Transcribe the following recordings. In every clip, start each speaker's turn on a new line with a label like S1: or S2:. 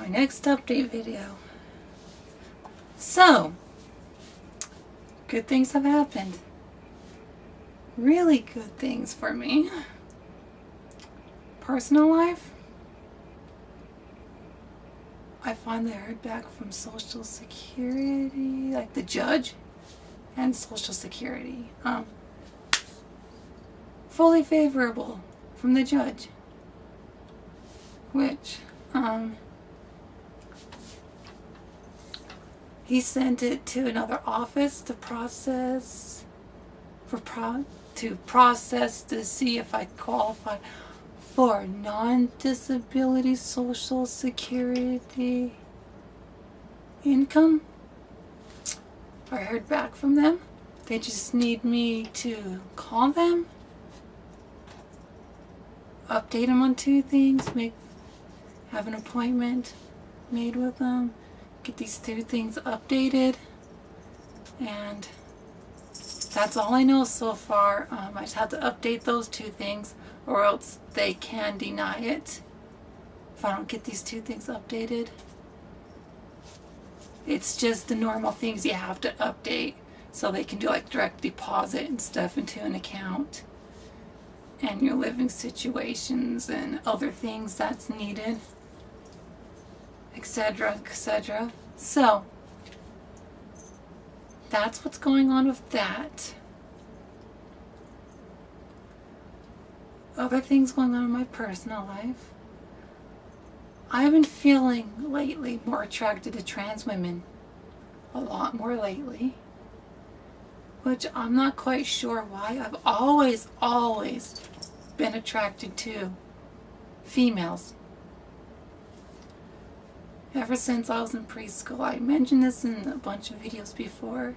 S1: my next update video. So, good things have happened. Really good things for me. Personal life, I finally heard back from Social Security, like the judge and Social Security. Fully favorable from the judge, which he sent it to another office to process to see if I qualify for non-disability Social Security income. I heard back from them. They just need me to call them, update them on 2 things, have an appointment made with them, get these 2 things updated, and that's all I know so far. I just have to update those 2 things, or else they can deny it if I don't get these 2 things updated. It's just the normal things you have to update so they can do like direct deposit and stuff into an account, and your living situations and other things that's needed, etc., etc. So that's what's going on with that. Other things going on in my personal life. I've been feeling lately more attracted to trans women. A lot more lately. Which I'm not quite sure why. I've always been attracted to females. Ever since I was in preschool. I mentioned this in a bunch of videos before.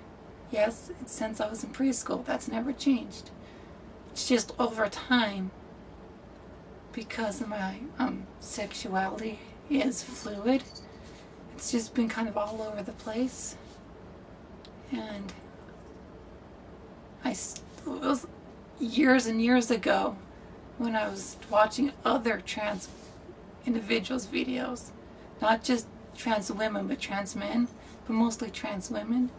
S1: Yes, it's since I was in preschool. That's never changed. It's just over time, because of my sexuality is fluid, it's just been kind of all over the place. And it was years and years ago when I was watching other trans individuals' videos, not just trans women but trans men, but mostly trans women.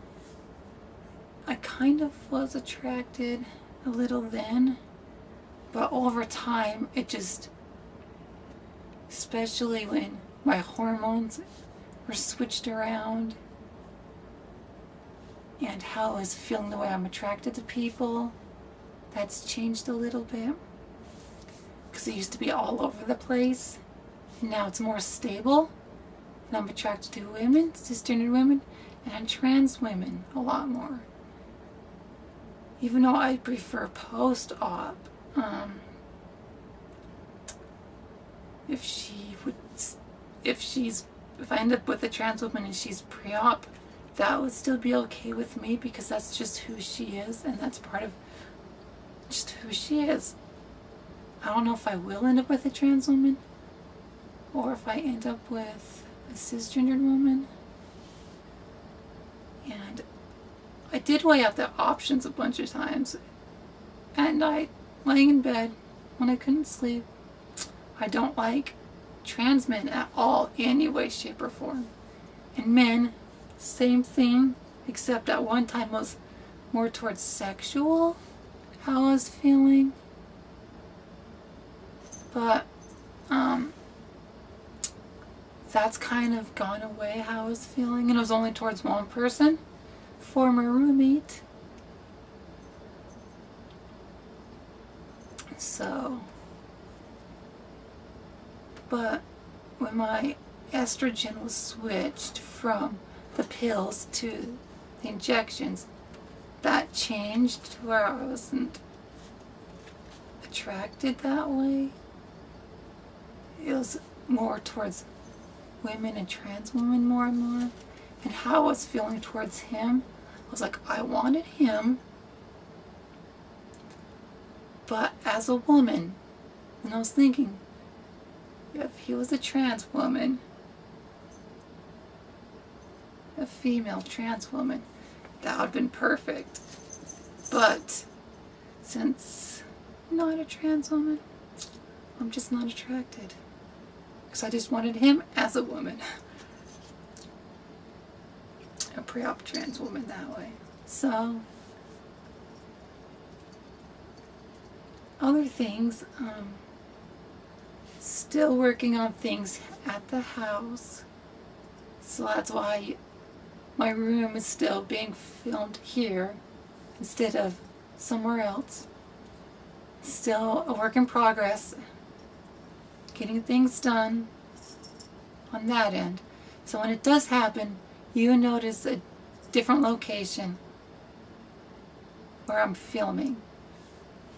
S1: I kind of was attracted a little then, but over time it just, especially when my hormones were switched around and how I was feeling, the way I'm attracted to people, that's changed a little bit, because it used to be all over the place, and now it's more stable, and I'm attracted to women, cisgender women, and trans women a lot more. Even though I prefer post-op, if I end up with a trans woman and she's pre-op, that would still be okay with me, because that's just who she is, and that's part of just who she is. I don't know if I will end up with a trans woman, or if I end up with a cisgendered woman. And I did weigh out the options a bunch of times, and I, laying in bed when I couldn't sleep, I don't like trans men at all, any way, shape, or form. And men, same thing, except at one time was more towards sexual, how I was feeling. But that's kind of gone away, how I was feeling, and it was only towards one person, former roommate. So, but when my estrogen was switched from the pills to the injections, that changed to where I wasn't attracted that way. It was more towards women and trans women more and more. And how I was feeling towards him, I was like, I wanted him, but as a woman. And I was thinking, if he was a trans woman, a female trans woman, that would have been perfect. But since I'm not a trans woman, I'm just not attracted. because I just wanted him as a woman. A pre-op trans woman that way. So, other things, still working on things at the house. So that's why my room is still being filmed here instead of somewhere else. Still a work in progress. Getting things done on that end. So when it does happen, you notice a different location where I'm filming.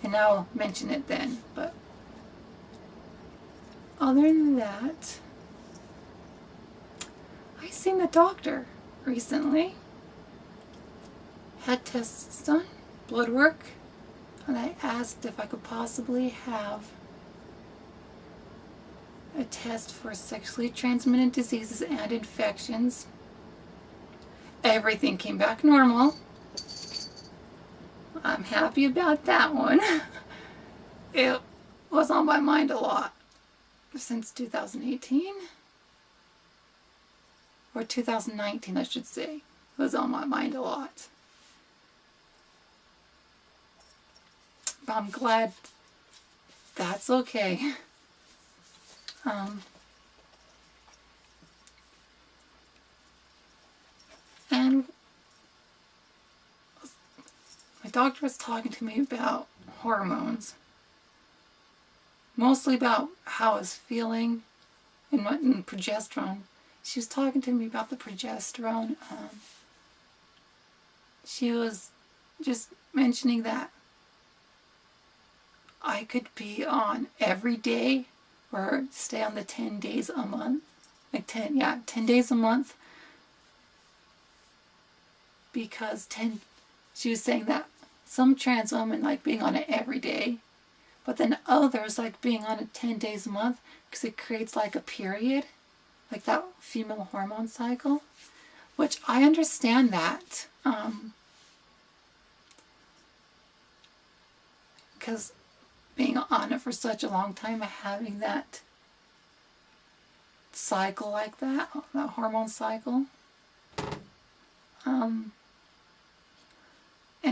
S1: And I'll mention it then. But other than that, I seen the doctor recently. Had tests done, blood work, and I asked if I could possibly have a test for sexually transmitted diseases and infections. Everything came back normal. I'm happy about that one. It was on my mind a lot since 2018. Or 2019, I should say. It was on my mind a lot. But I'm glad that's okay. And my doctor was talking to me about hormones. Mostly about how I was feeling in progesterone. She was talking to me about the progesterone. She was just mentioning that I could be on every day or stay on the 10 days a month. Like 10 days a month. Because she was saying that some trans women like being on it every day. But then others like being on it 10 days a month because it creates like a period. Like that female hormone cycle. Which I understand that. Because being on it for such a long time, having that cycle like that hormone cycle. And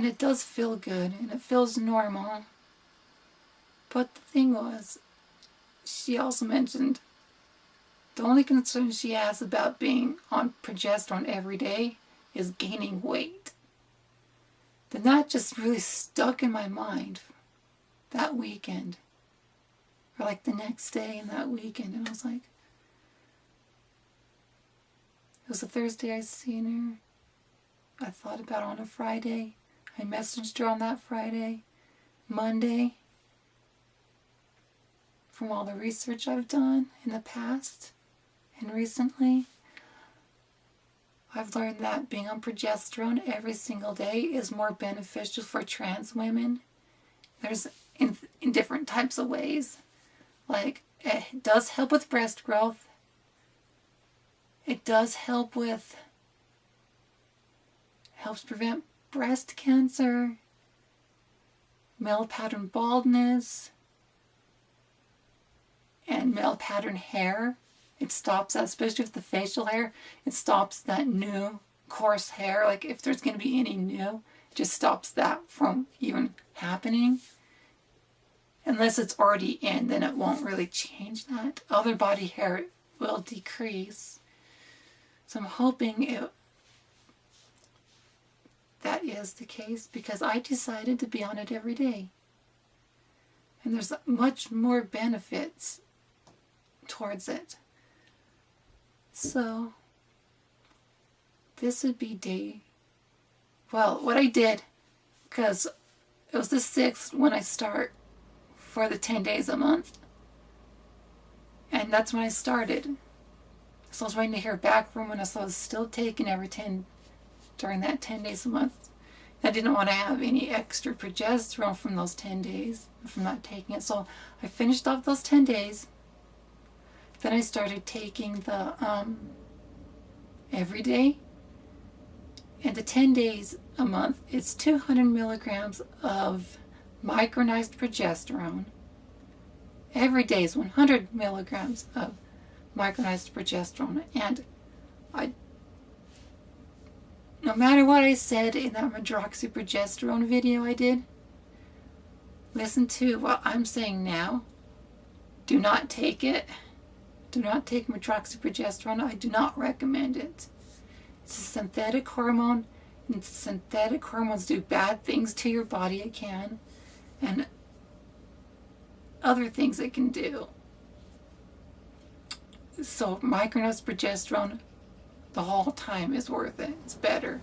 S1: it does feel good, and it feels normal. But the thing was, she also mentioned the only concern she has about being on progesterone every day is gaining weight. Then that just really stuck in my mind that weekend. Or like the next day and that weekend. And I was like, it was a Thursday I seen her. I thought about it on a Friday. I messaged her on that Friday. Monday, from all the research I've done in the past and recently, I've learned that being on progesterone every single day is more beneficial for trans women. There's in different types of ways. Like, it does help with breast growth. It does helps prevent breast cancer, male pattern baldness, and male pattern hair. It stops that, especially with the facial hair. It stops that new coarse hair. Like if there's going to be any new, it just stops that from even happening. Unless it's already in, then it won't really change that. Other body hair will decrease. So I'm hoping that is the case, because I decided to be on it every day. And there's much more benefits towards it. So, this would be what I did, because it was the 6th when I start for the 10 days a month. And that's when I started. So I was waiting to hear back from when I was still taking during that 10 days a month. I didn't want to have any extra progesterone from those 10 days, from not taking it. So I finished off those 10 days. Then I started taking the every day. And the 10 days a month, it's 200 milligrams of micronized progesterone. Every day is 100 milligrams of micronized progesterone. And no matter what I said in that medroxyprogesterone video I did, listen to what I'm saying now. Do not take it. Do not take medroxyprogesterone. I do not recommend it. It's a synthetic hormone, and synthetic hormones do bad things to your body. It can, and other things it can do. So micronized progesterone the whole time is worth it. It's better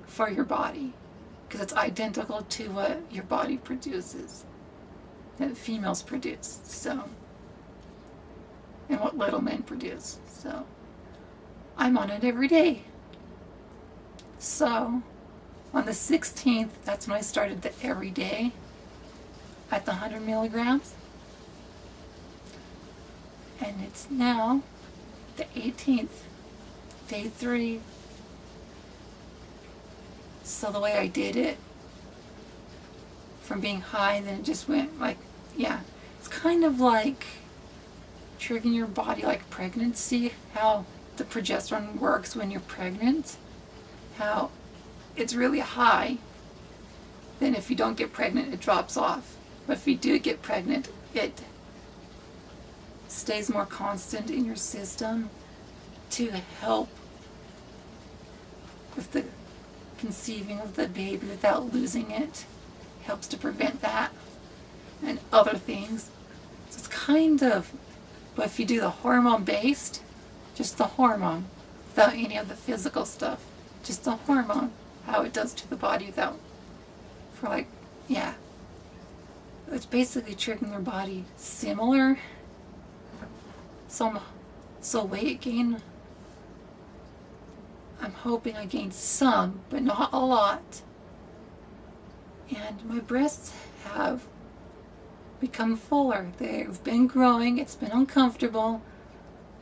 S1: for your body because it's identical to what your body produces, that females produce, so, and what little men produce. So I'm on it every day. So on the 16th, that's when I started the everyday at the 100 milligrams. And it's now the 18th, day 3. So the way I did it, from being high, and then it just went like, yeah, it's kind of like triggering your body like pregnancy, how the progesterone works when you're pregnant, how it's really high, then if you don't get pregnant, it drops off. But if you do get pregnant, it stays more constant in your system to help with the conceiving of the baby without losing it. Helps to prevent that and other things. So it's kind of, but if you do the hormone based, just the hormone without any of the physical stuff, just the hormone, how it does to the body without, for like, yeah, it's basically triggering their body similar. So weight gain, I'm hoping I gained some, but not a lot. And my breasts have become fuller. They've been growing. It's been uncomfortable.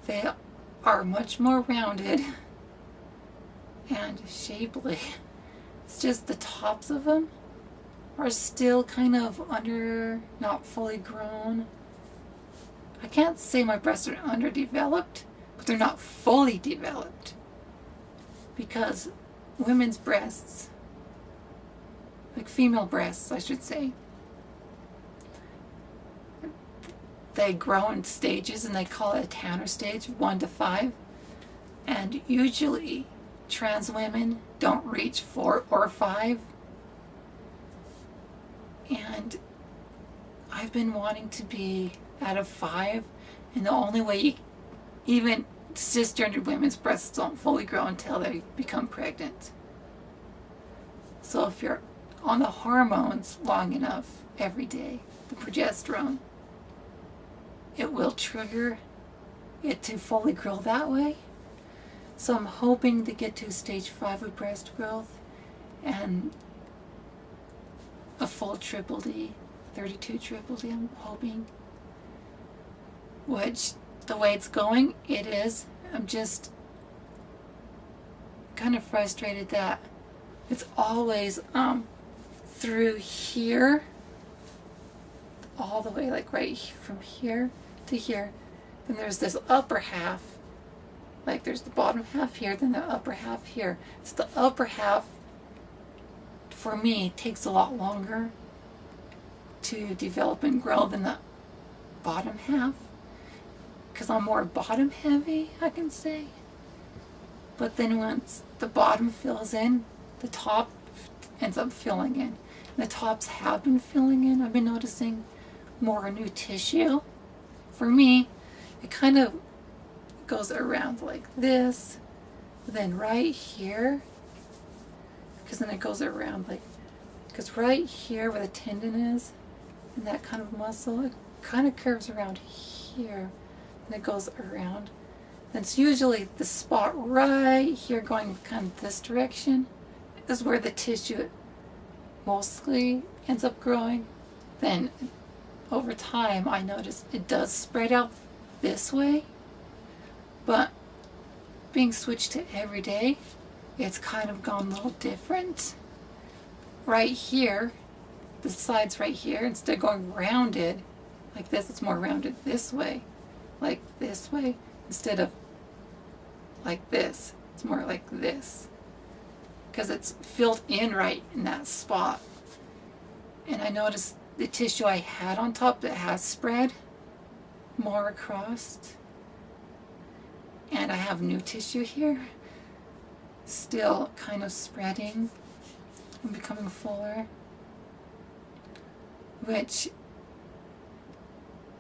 S1: They are much more rounded and shapely. It's just the tops of them are still kind of not fully grown. I can't say my breasts are underdeveloped, but they're not fully developed. Because women's breasts, like female breasts, I should say, they grow in stages, and they call it a Tanner stage, 1 to 5. And usually trans women don't reach 4 or 5. And I've been wanting to be at a 5, and the only way even cisgendered women's breasts don't fully grow until they become pregnant. So if you're on the hormones long enough every day, the progesterone, it will trigger it to fully grow that way. So I'm hoping to get to stage 5 of breast growth and a full triple D, 32 triple D, I'm hoping. Which, the way it's going, it is. I'm just kind of frustrated that it's always through here, all the way, like right from here to here. Then there's this upper half, like there's the bottom half here, then the upper half here. It's the upper half, for me, takes a lot longer to develop and grow than the bottom half, because I'm more bottom heavy, I can say. But then once the bottom fills in, the top ends up filling in. The tops have been filling in. I've been noticing more new tissue. For me, it kind of goes around like this, then right here, because then it goes around like, because right here where the tendon is, and that kind of muscle, it kind of curves around here, and it goes around. And it's usually the spot right here going kind of this direction is where the tissue mostly ends up growing. Then over time I notice it does spread out this way, but being switched to everyday, it's kind of gone a little different. Right here, the sides right here, instead of going rounded like this, it's more rounded this way, like this way. instead of like this. It's more like this, because it's filled in right in that spot. And I noticed the tissue I had on top that has spread more across, and I have new tissue here still kind of spreading and becoming fuller, which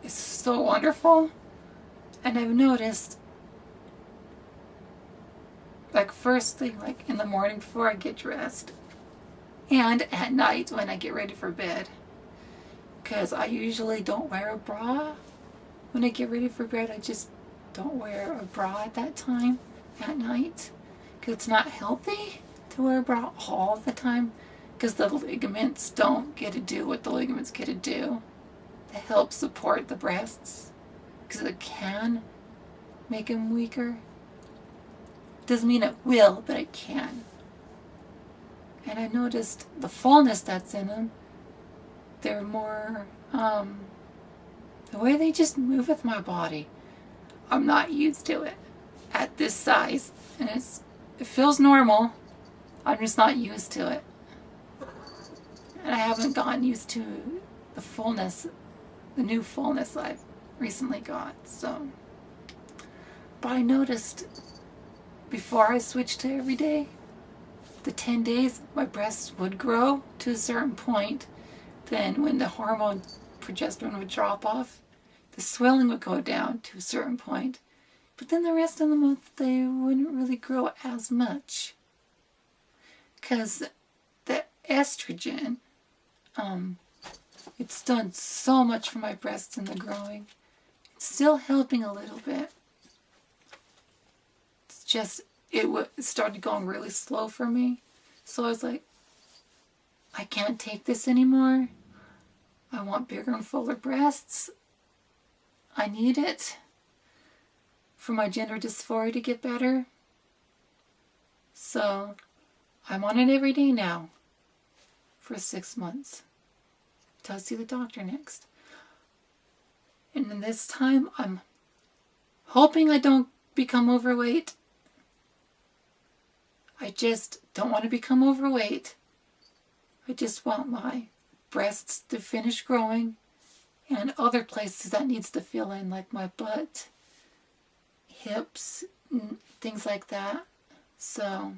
S1: is so wonderful. And I've noticed, like, first thing, like in the morning before I get dressed, and at night when I get ready for bed, because I usually don't wear a bra when I get ready for bed. I just don't wear a bra at that time at night, because it's not healthy to wear a bra all the time, because the ligaments don't get to do what the ligaments get to do to help support the breasts, because it can make them weaker. Doesn't mean it will, but it can. And I noticed the fullness that's in them, they're more, the way they just move with my body, I'm not used to it at this size. And it feels normal, I'm just not used to it. And I haven't gotten used to the fullness, the new fullness I've recently got, so. But I noticed before I switched to every day, the 10 days, my breasts would grow to a certain point. Then when the hormone progesterone would drop off, the swelling would go down to a certain point. But then the rest of the month, they wouldn't really grow as much, because the estrogen, it's done so much for my breasts and the growing. It's still helping a little bit. It's just, it started going really slow for me. So I was like, I can't take this anymore. I want bigger and fuller breasts. I need it for my gender dysphoria to get better. So I'm on it every day now for 6 months till I see the doctor next. And in this time, I'm hoping I don't become overweight. I just don't want to become overweight. I just want my breasts to finish growing, and other places that needs to fill in, like my butt, hips, things like that. So,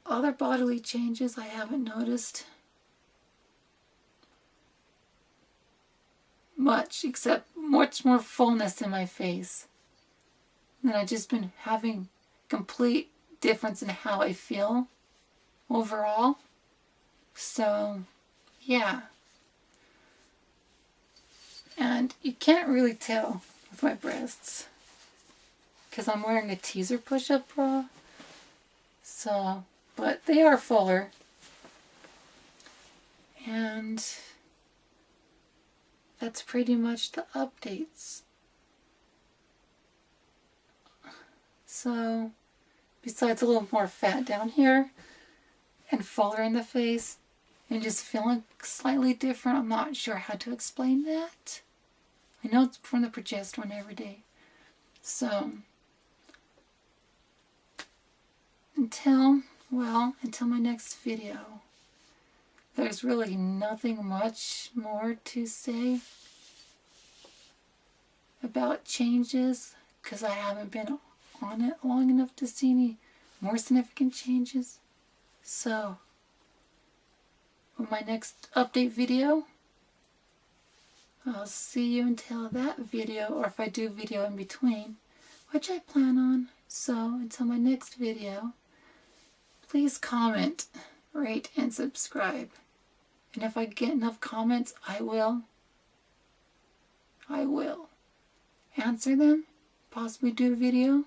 S1: other bodily changes I haven't noticed much, except much more fullness in my face. And I've just been having complete difference in how I feel overall. So, yeah. And you can't really tell with my breasts, because I'm wearing a teaser push-up bra. So, but they are fuller. And that's pretty much the updates. So, besides a little more fat down here and fuller in the face and just feeling slightly different, I'm not sure how to explain that. I know it's from the progesterone every day. So, until my next video, there's really nothing much more to say about changes, because I haven't been on it long enough to see any more significant changes. So, with my next update video, I'll see you until that video, or if I do video in between, which I plan on. So, until my next video, please comment, rate, and subscribe. And if I get enough comments, I will answer them, possibly do a video.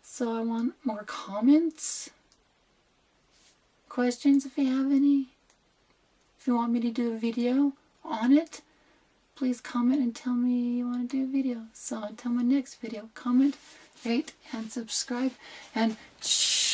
S1: So I want more comments, questions if you have any. If you want me to do a video on it, please comment and tell me you want to do a video. So until my next video, comment, rate, and subscribe. And shh.